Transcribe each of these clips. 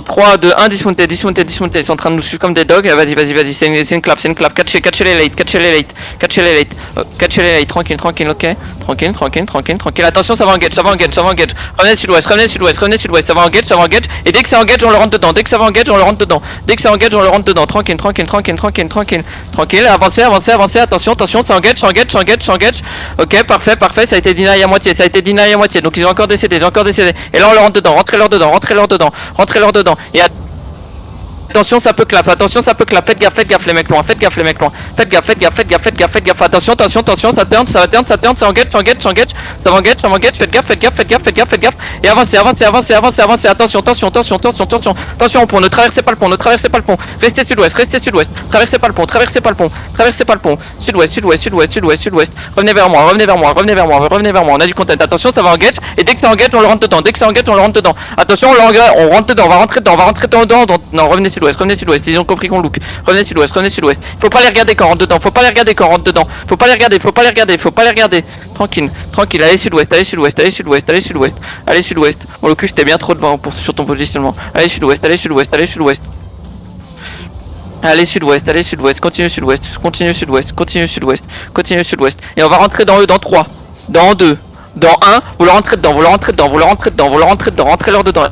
3, 2, 1, dismounté, dismounté, dismounté. Ils sont en train de nous suivre comme des dogs. Vas-y, vas-y, vas-y. C'est une clap, c'est une clap. Catchez les late, catchez les late, catchez les late. Catchez les late, tranquille, tranquille, ok. Tranquille, tranquille, tranquille, tranquille. Attention, ça va engage, ça va engage, ça va engage. Revenez sud-ouest, revenez sud-ouest, revenez sud-ouest. Ça va engage, ça va engage. Et dès que ça engage, on le rentre dedans. Dès que ça va engage, on le rentre dedans. Dès que ça engage, on le rentre dedans. Tranquille, tranquille, tranquille, tranquille, tranquille. Tranquille, avancez, avancez, avancez. Attention, attention, ça engage, ça engage, ça engage, ça engage. Ok, parfait, parfait. Ça a été deny à moitié, ça a été deny à moitié. Donc ils ont encore décédé, ils ont encore décédé. Et là, on le rentre dedans. Rentrez-leur dedans, rentrez-leur dedans, rentrez-leur dedans. Et attention, ça peut clap, attention, ça peut clap. Faites gaffe les mecs loin, faites gaffe les mecs loin. Faites gaffe, faites gaffe, faites gaffe, faites gaffe, faites gaffe. Attention, attention, attention, ça turn, ça turn, ça turn, ça engage, ça engage, ça engage, ça engage, ça engage. Faites gaffe, faites gaffe, faites gaffe, faites gaffe, faites gaffe. Et avancez, avancez, avancez, avancez, avancez. Attention, attention, attention, attention, attention, attention au pont. Ne traversez pas le pont, ne traversez pas le pont. Restez sud-ouest, restez sud-ouest. Traversez pas le pont, traversez pas le pont, traversez pas le pont. Sud-ouest, sud-ouest, sudouest, sud-ouest, sud-ouest. Revenez vers moi, revenez vers moi, revenez vers moi, revenez vers moi. On a du content. Attention, ça va engage. Et dès que ça engage, on le rentre dedans. Dès que ça engage, on le rentre dedans. Attention, on rentre dedans, on va rentrer dedans, on va rentrer dedans. Non, revenez sud-ouest, revenez sud-ouest. Ils ont compris qu'on look. Revenez sud-ouest, revenez sud-ouest. Faut pas les regarder quand on rentre dedans, faut pas les regarder quand on rentre dedans. Faut pas les regarder, faut pas les regarder, faut pas les regarder. Tranquille, tranquille, allez sud-ouest, allez sud-ouest, allez sud-ouest, allez sud-ouest, allez sud-ouest. Bon, le cul, t'es bien trop devant sur ton positionnement. Allez sud-ouest, allez sud-ouest, allez sud-ouest. Allez sud-ouest, allez sud-ouest, continue sud-ouest, continue sud-ouest, continue sud-ouest, continue sud-ouest. Et on va rentrer dans eux dans 3, dans 2, dans 1, vous le rentrez dedans, vous le rentrez dedans, vous le rentrez dedans, vous le rentrez dedans, rentrez-leur dedans.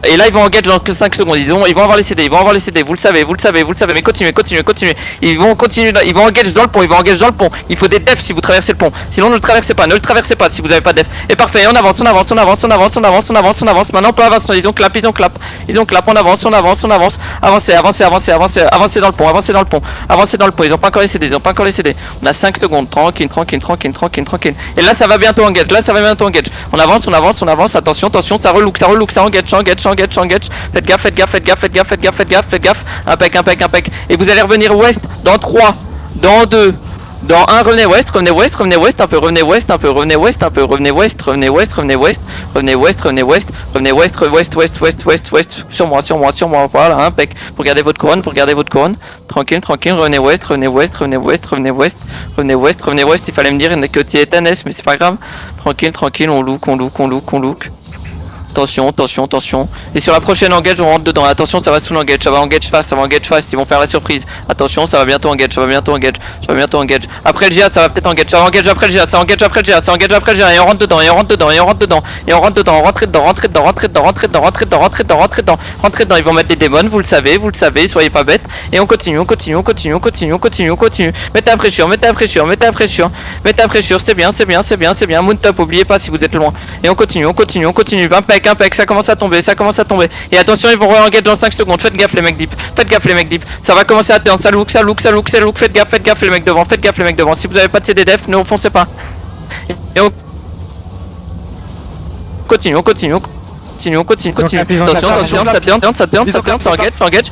Et là ils vont engage dans 5 secondes, ils vont avoir les CD, ils vont avoir les CD, vous le savez, vous le savez, vous le savez, mais continuez, continuez, continuez. Ils vont continuer, ils vont engage dans le pont, ils vont engage dans le pont. Il faut des defs si vous traversez le pont. Sinon ne le traversez pas, ne le traversez pas si vous n'avez pas de def. Et parfait, et on avance, on avance, on avance, on avance, on avance, on avance, on avance. Maintenant on peut avancer, ils ont clap, ils ont clap, ils ont clap, on avance, on avance, on avance. Avancez, avancez, avancez, avancez, avancez dans le pont, avancez dans le pont, avancez dans le pont, ils ont pas encore les CD, ils ont pas encore les CD. On a 5 secondes, tranquille, tranquille, tranquille, tranquille, tranquille. Et là ça va bientôt engage, là ça va bientôt engage. On avance, on avance, on avance, attention, attention, ça relook, ça engage, ça engage, ça engage, ça engage. Faites gaffe, faites gaffe, faites gaffe, faites gaffe, faites gaffe, faites gaffe, faites gaffe. Impec, impec, impec. Et vous allez revenir ouest dans 3, dans 2, dans 1, revenez ouest, revenez ouest, revenez ouest, un peu, revenez ouest, un peu, revenez ouest, un peu, revenez ouest, revenez ouest, revenez ouest, revenez ouest, revenez ouest, revenez ouest, ouest, ouest, ouest, ouest, ouest, sur moi, sur moi, sur moi, voilà, impec. Vous regardez votre couronne, vous regardez votre couronne. Tranquille, tranquille, revenez ouest, revenez ouest, revenez ouest, revenez ouest, revenez ouest, revenez ouest. Il fallait me dire que tu es TNS, mais c'est pas grave. Tranquille, tranquille, on look, on look, on look, on look. Attention, attention, attention. Et sur la prochaine engage, on rentre dedans. Attention, ça va sous l'engage, ça va engage fast, ça va engage fast. Ils vont faire la surprise. Attention, ça va bientôt engage, ça va bientôt engage, ça va bientôt engage. Après le jihad, ça va peut-être engage, ça va engage après le jihad, ça engage après le jihad, ça engage après le jihad. Et on rentre dedans, et on rentre dedans, et on rentre dedans, et on rentre dedans, rentrez dedans, rentrez dedans, rentrez dedans, rentrez dedans, rentrez dedans, rentrez dedans, rentrez dedans, rentrez dedans. Ils vont mettre des démons, vous le savez, soyez pas bêtes. Et on continue, on continue, on continue, on continue, on continue, on continue. Mettez la pression, mettez la pression, mettez la pression, mettez la pression. C'est bien, c'est bien, c'est bien, c'est bien. Moon top, oubliez pas si vous êtes loin. Et on continue, on continue, on continue. Impec, impec, ça commence à tomber, ça commence à tomber. Et attention, ils vont re-engage dans 5 secondes. Faites gaffe les mecs deep. Faites gaffe les mecs deep. Ça va commencer à turn. Ça look, ça look, ça look, ça look. Faites gaffe les mecs devant. Faites gaffe les mecs devant. Si vous avez pas de CD def, ne foncez pas. Et on continue, on continue, on continue, on continue, continue. Attention, attention, ça turn, ça turn, ça turn, ça engage, ça engage.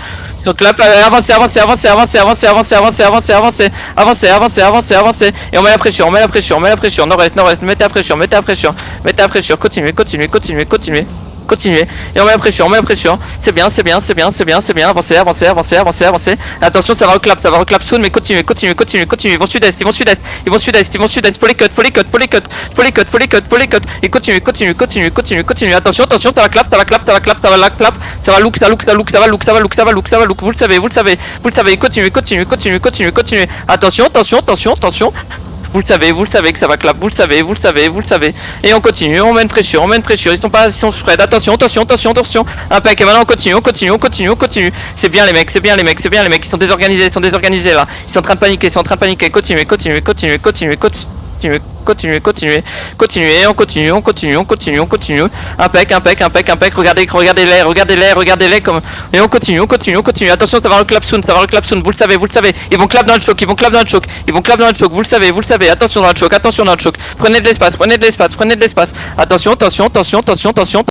Donc là, avancez, avancez, avancez, avancez, avancez, avancez, avancez, avancez, avancez, avancez, avancez, avancez, avancez. Et on met la pression, on met la pression, on met la pression. Nord-est, nord-est, mettez la pression, mettez la pression, mettez la pression. Continuez, continuez, continuez, continuez. Continuez, et on met la pression, on met la pression. C'est bien, c'est bien, c'est bien, c'est bien, c'est bien. Avancez, avancez, avancez, avancez, avancez. Attention, ça va reclap soon, mais continuez, continuez, continuez, continuez. Ils vont sud-est, ils vont sud-est, ils vont sud-est, ils vont sud-est. Faut les cut, faut les cut, faut les cut, faut les cut, faut les cut, faut les cut. Et continuez, continuez, continuez, continuez, continuez. Attention, attention, ça va clap, ça va clap, ça va clap, ça va la clap. Ça va look, ça look, ça look, ça va look, ça va look, ça va look, ça va look. Vous le savez, vous le savez, vous le savez. Continuez, continuez, continuez, continuez, continuez. Attention, attention, attention, attention. Vous le savez que ça va clap, vous le savez, vous le savez, vous le savez. Et on continue, on met une pression, on met une pression. Ils sont spread. Attention, attention, attention, attention. Impec. Et maintenant on continue, on continue, on continue, on continue. C'est bien les mecs, c'est bien les mecs, c'est bien les mecs. Ils sont désorganisés, là. Ils sont en train de paniquer, ils sont en train de paniquer. Continuez, continuez, continuez, continuez, continuez. Continuez, continuez, continuez, on continue, on continue, on continue, on continue. Impec, impec, impec, impec. Regardez, regardez-les, regardez-les, regardez-les comme. Et on continue, on continue, on continue. Attention, ça va reclap soon, ça va reclap soon. Vous le savez, vous le savez. Ils vont clap dans le choc, ils vont clap dans le choc, ils vont clap dans le choc. Vous le savez, vous le savez. Attention dans le choc, attention dans le choc. Prenez de l'espace, prenez de l'espace, prenez de l'espace. Attention, attention, attention, attention, attention.